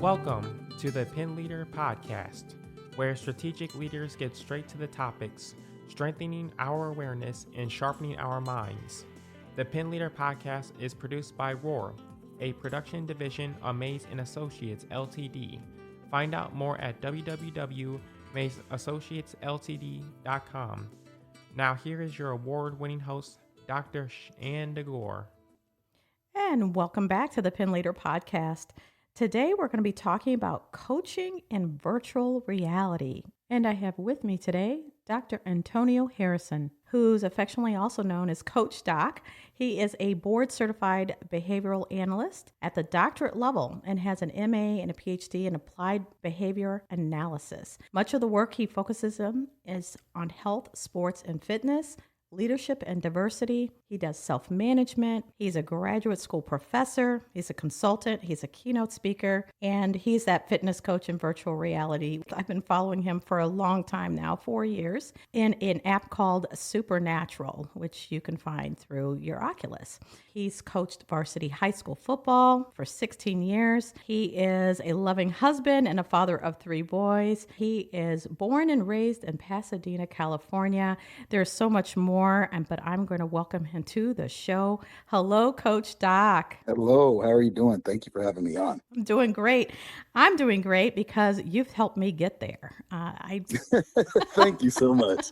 Welcome to the Pen Leader Podcast, where strategic leaders get straight to the topics, strengthening our awareness and sharpening our minds. The Pen Leader Podcast is produced by Gore, a production division of Mays & Associates Ltd. Find out more at www.maysassociatesltd.com. Now here is your award-winning host, Dr. Ann DeGore. And welcome back to the Pen Leader Podcast. Today we're going to be talking about coaching in virtual reality. And I have with me today Dr. Antonio Harrison, who's affectionately also known as Coach Doc. He is a board-certified behavioral analyst at the doctorate level and has an MA and a PhD in applied behavior analysis. Much of the work he focuses on is on health, sports, and fitness, leadership and diversity. He does self-management. He's a graduate school professor. He's a consultant. He's a keynote speaker. And he's that fitness coach in virtual reality. I've been following him for a long time now, 4 years, in an app called Supernatural, which you can find through your Oculus. He's coached varsity high school football for 16 years. He is a loving husband and a father of 3 boys. He is born and raised in Pasadena, California. There's so much more, but I'm going to welcome him to the show. Hello, Coach Doc. Hello, how are you doing? Thank you for having me on. I'm doing great. I'm doing great because you've helped me get there. Thank you so much.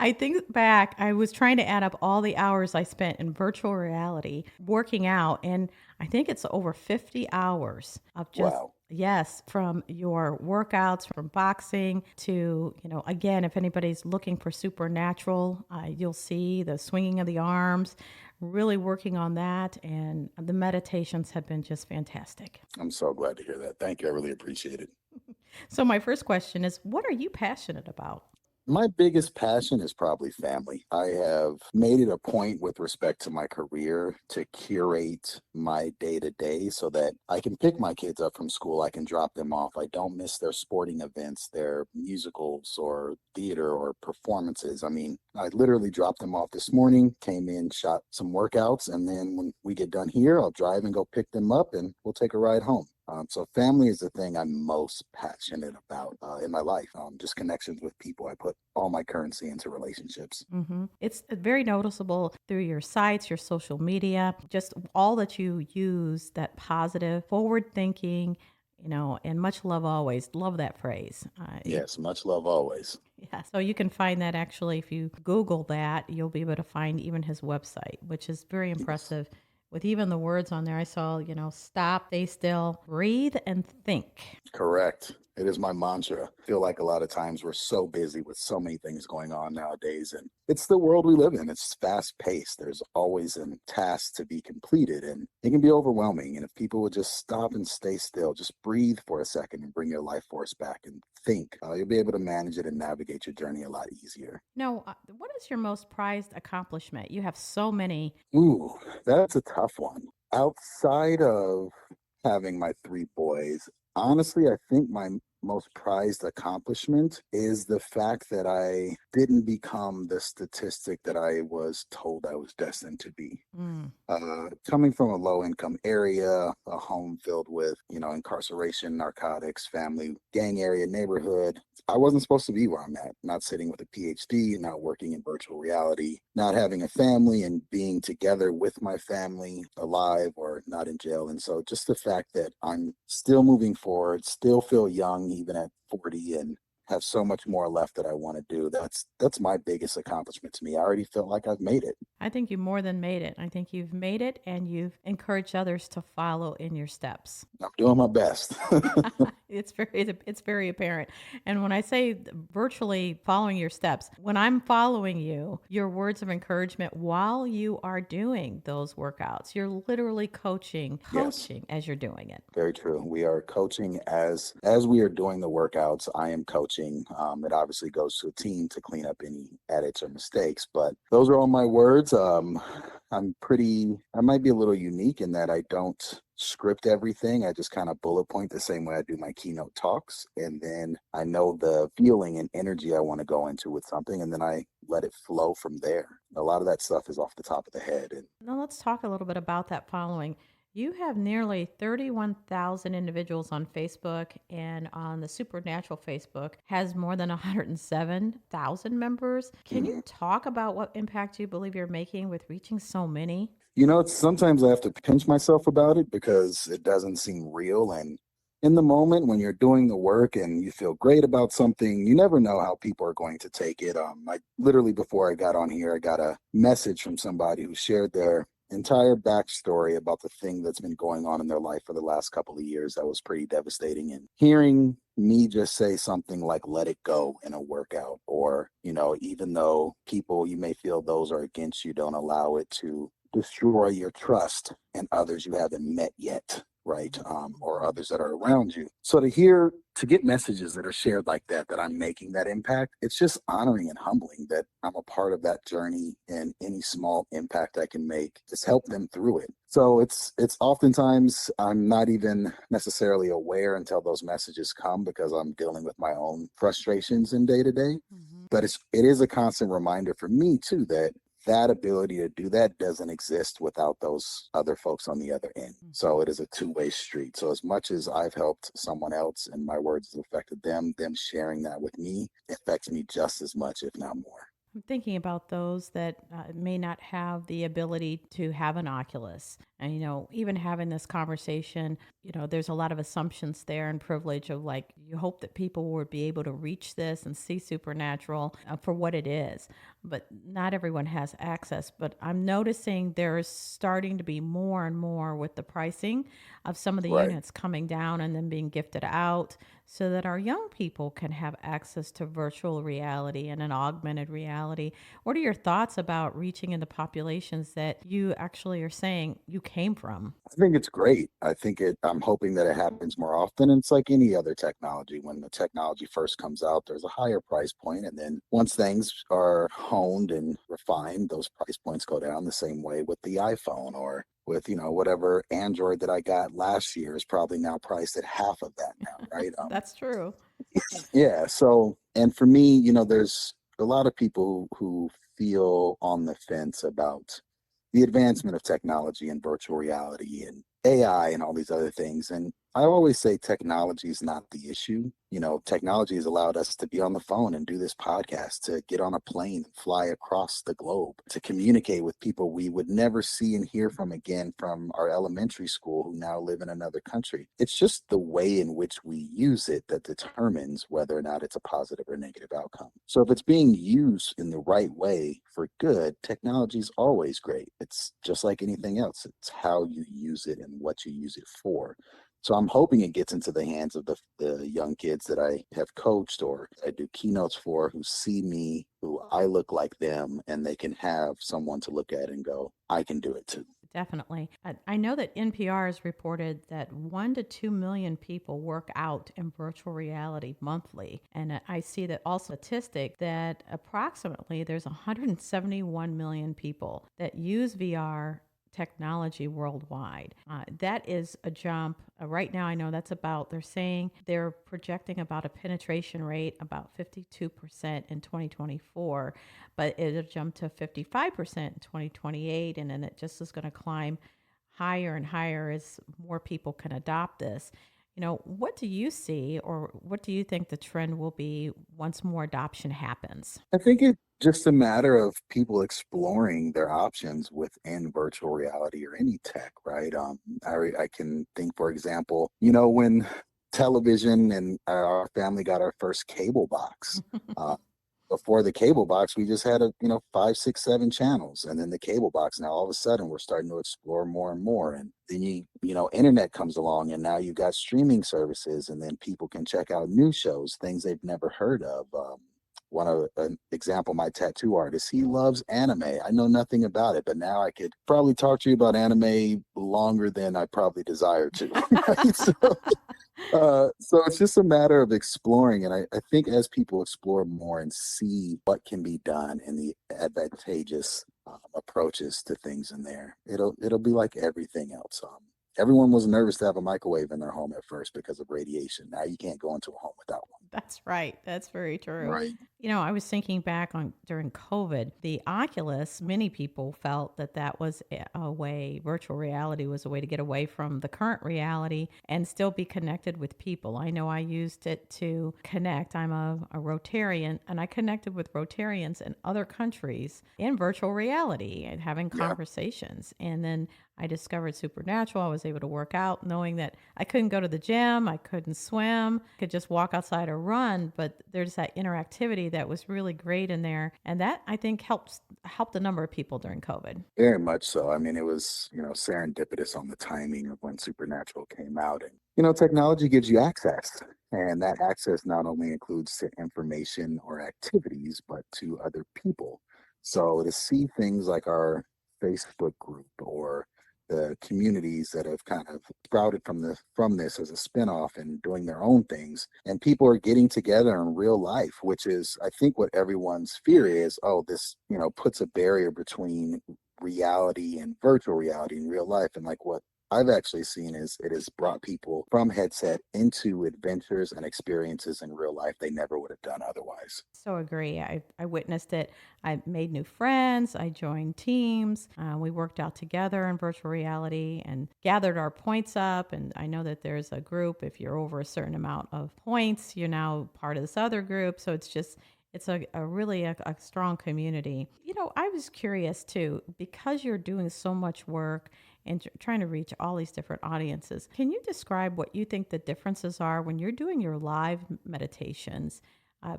I think back, I was trying to add up all the hours I spent in virtual reality working out, and I think it's over 50 hours of just Wow. Yes, from your workouts, from boxing to, again, if anybody's looking for supernatural, you'll see the swinging of the arms, really working on that. And the meditations have been just fantastic. I'm so glad to hear that. Thank you. I really appreciate it. So my first question is, what are you passionate about? My biggest passion is probably family. I have made it a point with respect to my career to curate my day-to-day so that I can pick my kids up from school. I can drop them off. I don't miss their sporting events, their musicals or theater or performances. I mean, I literally dropped them off this morning, came in, shot some workouts, and then when we get done here, I'll drive and go pick them up and we'll take a ride home. So family is the thing I'm most passionate about in my life. Just connections with people. I put all my currency into relationships. Mm-hmm. It's very noticeable through your sites, your social media, just all that you use, that positive, forward thinking, and much love always. Love that phrase. Yes, much love always. Yeah, so you can find that actually, if you Google that, you'll be able to find even his website, which is very impressive. Yes. With even the words on there, I saw, stop, stay still, breathe, and think. Correct. It is my mantra. I feel like a lot of times we're so busy with so many things going on nowadays, and it's the world we live in. It's fast paced. There's always a task to be completed, and it can be overwhelming. And if people would just stop and stay still, just breathe for a second and bring your life force back and think, you'll be able to manage it and navigate your journey a lot easier. No, what is your most prized accomplishment? You have so many. Ooh, that's a tough one. Outside of having my 3 boys, honestly, I think my most prized accomplishment is the fact that I didn't become the statistic that I was told I was destined to be. Coming from a low-income area, a home filled with, incarceration, narcotics, family, gang area, neighborhood, I wasn't supposed to be where I'm at. Not sitting with a PhD, not working in virtual reality, not having a family and being together with my family, alive or not in jail. And so just the fact that I'm still moving forward, still feel young, even at 40, and have so much more left that I want to do. That's my biggest accomplishment to me. I already feel like I've made it. I think you more than made it. I think you've made it and you've encouraged others to follow in your steps. I'm doing my best. It's very apparent. And when I say virtually following your steps, when I'm following you, your words of encouragement while you are doing those workouts, you're literally coaching Yes. as you're doing it. Very true. We are coaching as we are doing the workouts. I am coaching. It obviously goes to a team to clean up any edits or mistakes, but those are all my words. I might be a little unique in that I don't script everything. I just kind of bullet point the same way I do my keynote talks. And then I know the feeling and energy I want to go into with something, and then I let it flow from there. A lot of that stuff is off the top of the head. And now let's talk a little bit about that following. You have nearly 31,000 individuals on Facebook, and on the Supernatural Facebook has more than 107,000 members. Can you Mhm. talk about what impact you believe you're making with reaching so many? Sometimes I have to pinch myself about it because it doesn't seem real. And in the moment when you're doing the work and you feel great about something, you never know how people are going to take it. I literally, before I got on here, I got a message from somebody who shared their entire backstory about the thing that's been going on in their life for the last couple of years. That was pretty devastating. And hearing me just say something like let it go in a workout, or even though people, you may feel those are against you, don't allow it to destroy your trust in others you haven't met yet, right? Or others that are around you. So to get messages that are shared like that I'm making that impact, it's just honoring and humbling that I'm a part of that journey, and any small impact I can make just help them through it. So it's oftentimes I'm not even necessarily aware until those messages come, because I'm dealing with my own frustrations in day to day. Mhm. But it is a constant reminder for me too that ability to do that doesn't exist without those other folks on the other end. So it is a two-way street. So as much as I've helped someone else and my words have affected them sharing that with me affects me just as much, if not more. I'm thinking about those that may not have the ability to have an Oculus. And, even having this conversation, there's a lot of assumptions there and privilege of like, you hope that people would be able to reach this and see Supernatural for what it is. But not everyone has access. But I'm noticing there's starting to be more and more with the pricing of some of the Right. units coming down and then being gifted out, so that our young people can have access to virtual reality and an augmented reality. What are your thoughts about reaching into populations that you actually are saying you came from? I think it's great. I'm hoping that it happens more often. And it's like any other technology. When the technology first comes out, there's a higher price point. And then once things are honed and refined, those price points go down. The same way with the iPhone, or with, whatever Android that I got last year is probably now priced at half of that now, right? That's true. Yeah. So, and for me, there's a lot of people who feel on the fence about the advancement of technology and virtual reality and AI and all these other things. And I always say technology is not the issue. Technology has allowed us to be on the phone and do this podcast, to get on a plane and fly across the globe, to communicate with people we would never see and hear from again from our elementary school who now live in another country. It's just the way in which we use it that determines whether or not it's a positive or negative outcome. So if it's being used in the right way for good, technology is always great. It's just like anything else. It's how you use it and what you use it for. So I'm hoping it gets into the hands of the young kids that I have coached or I do keynotes for, who see me, who I look like them, and they can have someone to look at and go, I can do it too. Definitely. I know that NPR has reported that 1 to 2 million people work out in virtual reality monthly. And I see that also statistic that approximately there's 171 million people that use VR technology worldwide. That is a jump. Right now, I know they're saying they're projecting about a penetration rate about 52% in 2024, but it'll jump to 55% in 2028. And then it just is going to climb higher and higher as more people can adopt this. What do you see, or what do you think the trend will be once more adoption happens? I think it's just a matter of people exploring their options within virtual reality or any tech, right? I can think, for example, when television and our family got our first cable box. Uh, Before the cable box, we just had five, six, seven channels, and then the cable box. Now all of a sudden, we're starting to explore more and more, and then internet comes along, and now you've got streaming services, and then people can check out new shows, things they've never heard of. An example, my tattoo artist, he loves anime. I know nothing about it, but now I could probably talk to you about anime longer than I probably desire to. Right? So it's just a matter of exploring. And I think as people explore more and see what can be done and the advantageous approaches to things in there, it'll be like everything else. Everyone was nervous to have a microwave in their home at first because of radiation. Now you can't go into a home without one. That's right. That's very true. Right. I was thinking back on during COVID, the Oculus, many people felt that that was a way, virtual reality was a way to get away from the current reality and still be connected with people. I know I used it to connect. I'm a Rotarian, and I connected with Rotarians in other countries in virtual reality and having Yeah. conversations. And then I discovered Supernatural. I was able to work out knowing that I couldn't go to the gym, I couldn't swim, could just walk outside or run, but there's that interactivity that was really great in there. And that I think helped a number of people during COVID. Very much so. I mean, it was, serendipitous on the timing of when Supernatural came out. And, technology gives you access. And that access not only includes to information or activities, but to other people. So to see things like our Facebook group or the communities that have kind of sprouted from this as a spinoff and doing their own things, and people are getting together in real life, which is, I think, what everyone's fear is. Oh, this puts a barrier between reality and virtual reality in real life. And like what I've actually seen is it has brought people from headset into adventures and experiences in real life they never would have done otherwise. So agree. I witnessed it. I made new friends. I joined teams. We worked out together in virtual reality and gathered our points up. And I know that there's a group. If you're over a certain amount of points, you're now part of this other group. So it's a really a strong community. I was curious too, because you're doing so much work and trying to reach all these different audiences. Can you describe what you think the differences are when you're doing your live meditations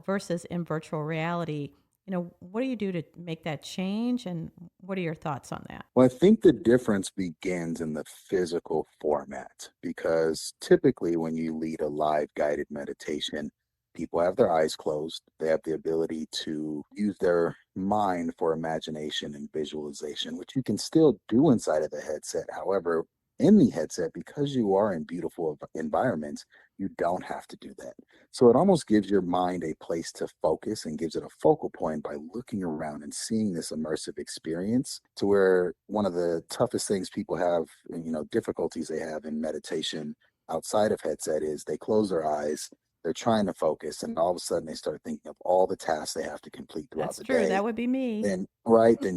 versus in virtual reality? What do you do to make that change, and what are your thoughts on that? Well, I think the difference begins in the physical format, because typically when you lead a live guided meditation, people have their eyes closed. They have the ability to use their mind for imagination and visualization, which you can still do inside of the headset. However, in the headset, because you are in beautiful environments, you don't have to do that. So it almost gives your mind a place to focus and gives it a focal point by looking around and seeing this immersive experience, to where one of the toughest things people have, difficulties they have in meditation outside of headset is they close their eyes, they're trying to focus, and all of a sudden they start thinking of all the tasks they have to complete throughout That's the true. day. That would be me. Then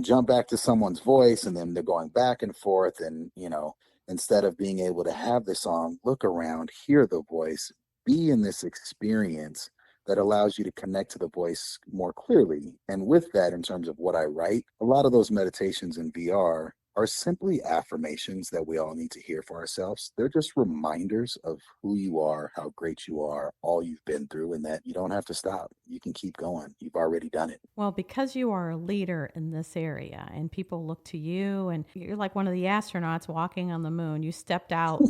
jump back to someone's voice, and then they're going back and forth, and instead of being able to have the song, look around, hear the voice, be in this experience that allows you to connect to the voice more clearly. And with that, in terms of what I write, a lot of those meditations in VR are simply affirmations that we all need to hear for ourselves. They're just reminders of who you are, how great you are, all you've been through, and that you don't have to stop. You can keep going. You've already done it. Well, because you are a leader in this area and people look to you, and you're like one of the astronauts walking on the moon, you stepped out.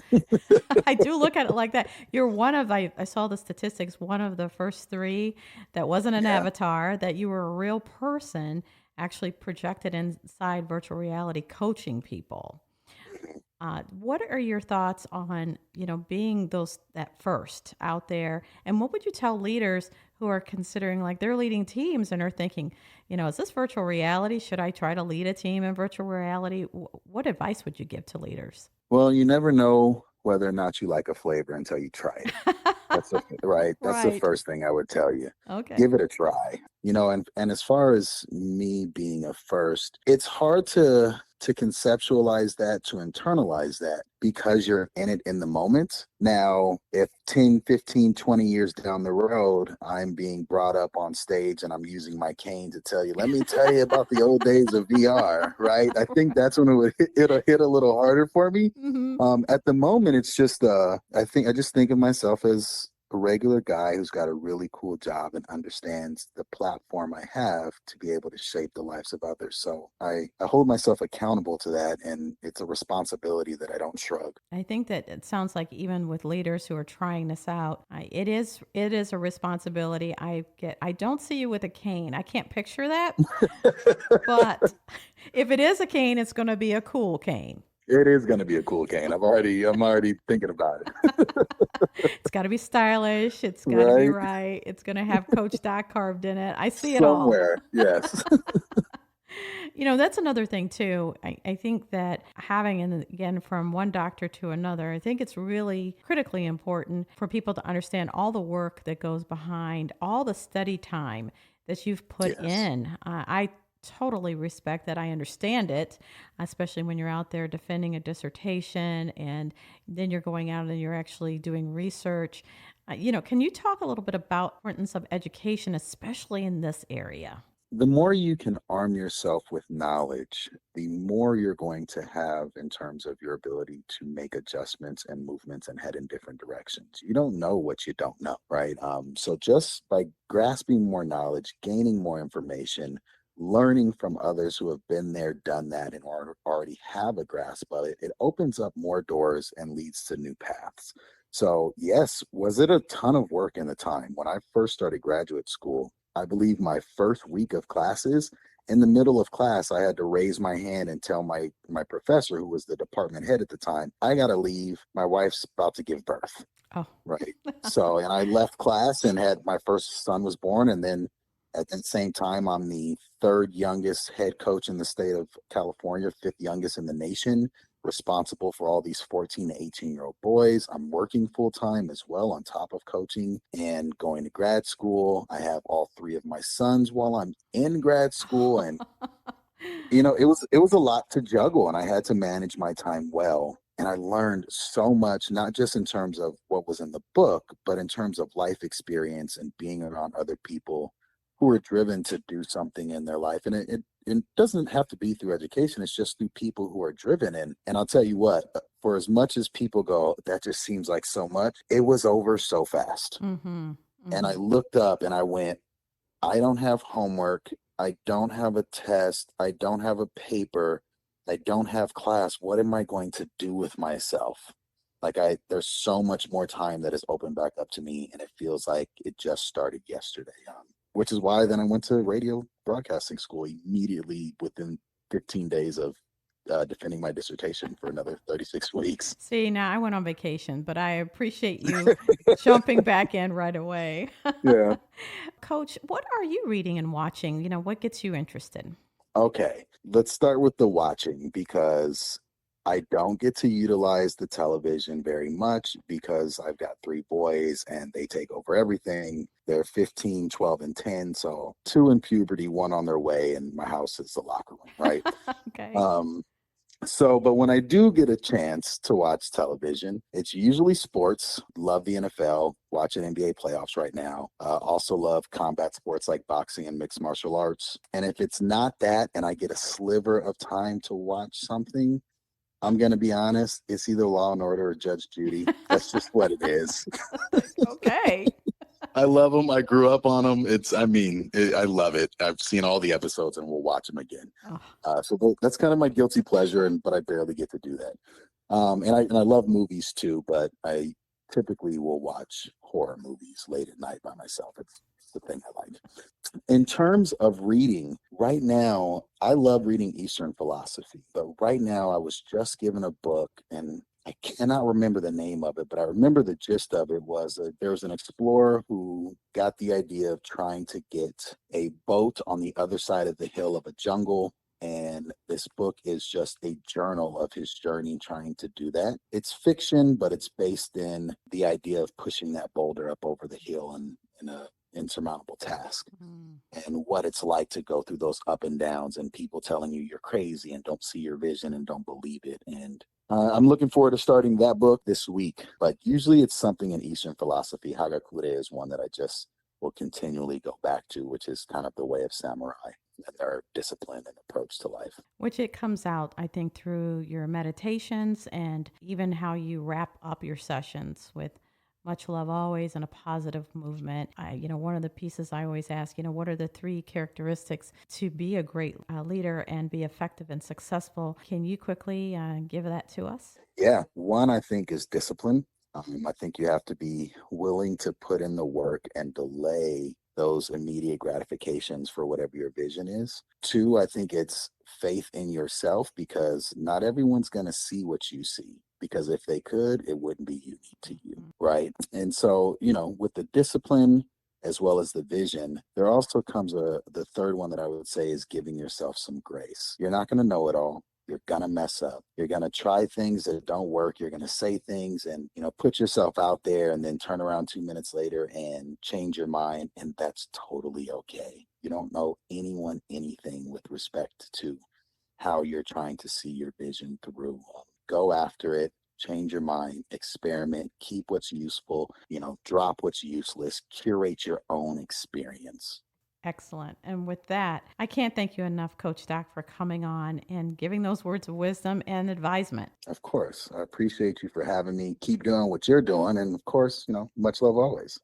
I do look at it like that. You're one of, I saw the statistics, one of the first three that wasn't an avatar, that you were a real person actually projected inside virtual reality coaching people. What are your thoughts on, being that first out there? And what would you tell leaders who are considering, like, they're leading teams and are thinking, is this virtual reality? Should I try to lead a team in virtual reality? What advice would you give to leaders? Well, you never know whether or not you like a flavor until you try it. That's right. That's the first thing I would tell you. Okay. Give it a try. And as far as me being a first, it's hard to conceptualize that, to internalize that, because you're in it in the moment. Now, if 10, 15, 20 years down the road, I'm being brought up on stage and I'm using my cane to tell you, let me tell you about the old days of VR, right? I think that's when it'll hit a little harder for me. Mm-hmm. At the moment, it's just, I just think of myself as a regular guy who's got a really cool job and understands the platform I have to be able to shape the lives of others. So I hold myself accountable to that, and it's a responsibility that I don't shrug. I think that it sounds like even with leaders who are trying this out, it is a responsibility. I don't see you with a cane. I can't picture that, but if it is a cane, it's going to be a cool cane. It is going to be a cool cane. I'm already thinking about it. It's got to be stylish. It's got to be right. It's going to have Coach Doc carved in it. I see it all. Somewhere, yes. That's another thing too. I think that having, and again, from one doctor to another, I think it's really critically important for people to understand all the work that goes behind all the study time that you've put Yes. in. I totally respect that. I understand it, especially when you're out there defending a dissertation and then you're going out and you're actually doing research. Can you talk a little bit about the importance of education, especially in this area? The more you can arm yourself with knowledge, the more you're going to have in terms of your ability to make adjustments and movements and head in different directions. You don't know what you don't know, right? So just by grasping more knowledge, gaining more information, learning from others who have been there, done that, and already have a grasp of it, it opens up more doors and leads to new paths. So, yes, was it a ton of work in the time? When I first started graduate school, I believe my first week of classes, in the middle of class, I had to raise my hand and tell my professor, who was the department head at the time, I gotta leave. My wife's about to give birth. Oh, Right. So, and I left class and had my first son was born. And then at the same time, I'm the third youngest head coach in the state of California, fifth youngest in the nation, responsible for all these 14 to 18-year-old boys. I'm working full time as well on top of coaching and going to grad school. I have all three of my sons while I'm in grad school. And it was a lot to juggle, and I had to manage my time well. And I learned so much, not just in terms of what was in the book, but in terms of life experience and being around other people who are driven to do something in their life. And it doesn't have to be through education. It's just through people who are driven. And I'll tell you what, for as much as people go, that just seems like so much, it was over so fast. mm-hmm. And I Mm-hmm. looked up and I went, I don't have homework. I don't have a test. I don't have a paper. I don't have class. What am I going to do with myself? There's so much more time that has opened back up to me, and it feels like it just started yesterday. Which is why then I went to radio broadcasting school immediately within 15 days of defending my dissertation for another 36 weeks. See, now I went on vacation, but I appreciate you jumping back in right away. Yeah. Coach, what are you reading and watching? What gets you interested? Okay, let's start with the watching because I don't get to utilize the television very much because I've got three boys and they take over everything. They're 15, 12, and 10. So two in puberty, one on their way, and my house is the locker room, right? Okay. Um, but when I do get a chance to watch television, it's usually sports. Love the NFL, watching NBA playoffs right now. Also love combat sports like boxing and mixed martial arts. And if it's not that and I get a sliver of time to watch something, I'm going to be honest, it's either Law and Order or Judge Judy. That's just what it is. Okay. I love them. I grew up on them. I love it. I've seen all the episodes and we'll watch them again. Oh, That's kind of my guilty pleasure, but I barely get to do that. And I love movies too, but I typically will watch horror movies late at night by myself. It's the thing I like. In terms of reading, right now, I love reading Eastern philosophy, but right now I was just given a book and I cannot remember the name of it, but I remember the gist of it was there was an explorer who got the idea of trying to get a boat on the other side of the hill of a jungle. And this book is just a journal of his journey trying to do that. It's fiction, but it's based in the idea of pushing that boulder up over the hill in a insurmountable task mm. and what it's like to go through those up and downs and people telling you you're crazy and don't see your vision and don't believe it. And I'm looking forward to starting that book this week, but usually it's something in Eastern philosophy. Hagakure is one that I just will continually go back to, which is kind of the way of samurai and their discipline and approach to life. Which it comes out, I think, through your meditations and even how you wrap up your sessions with much love always and a positive movement. One of the pieces I always ask, what are the three characteristics to be a great leader and be effective and successful? Can you quickly give that to us? Yeah, one I think is discipline. I think you have to be willing to put in the work and delay those immediate gratifications for whatever your vision is. Two, I think it's faith in yourself because not everyone's going to see what you see. Because if they could, it wouldn't be unique to you, right? And so, with the discipline as well as the vision, there also comes the third one that I would say is giving yourself some grace. You're not going to know it all. You're going to mess up. You're going to try things that don't work. You're going to say things and, put yourself out there and then turn around 2 minutes later and change your mind. And that's totally okay. You don't know anyone anything with respect to how you're trying to see your vision through. Go after it. Change your mind, experiment, keep what's useful, drop what's useless, curate your own experience. Excellent. And with that, I can't thank you enough, Coach Doc, for coming on and giving those words of wisdom and advisement. Of course. I appreciate you for having me. Keep doing what you're doing. And of course, much love always.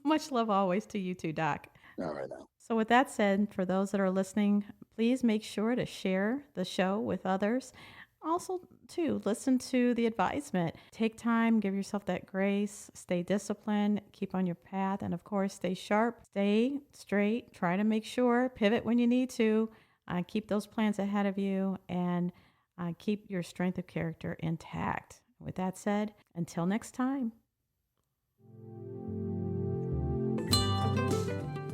Much love always to you too, Doc. All right now. So, with that said, for those that are listening, please make sure to share the show with others. Also, too, listen to the advisement. Take time, give yourself that grace, stay disciplined, keep on your path, and of course, stay sharp, stay straight. Try to make sure, pivot when you need to, keep those plans ahead of you, and keep your strength of character intact. With that said, until next time.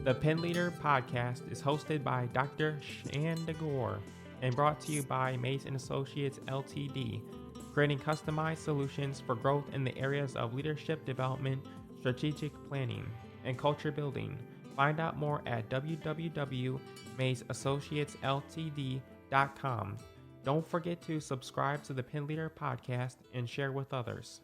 The Pen Leader podcast is hosted by Dr. Shanda Gore and brought to you by Mays & Associates Ltd., creating customized solutions for growth in the areas of leadership development, strategic planning, and culture building. Find out more at www.maysassociatesltd.com. Don't forget to subscribe to the Pen Leader podcast and share with others.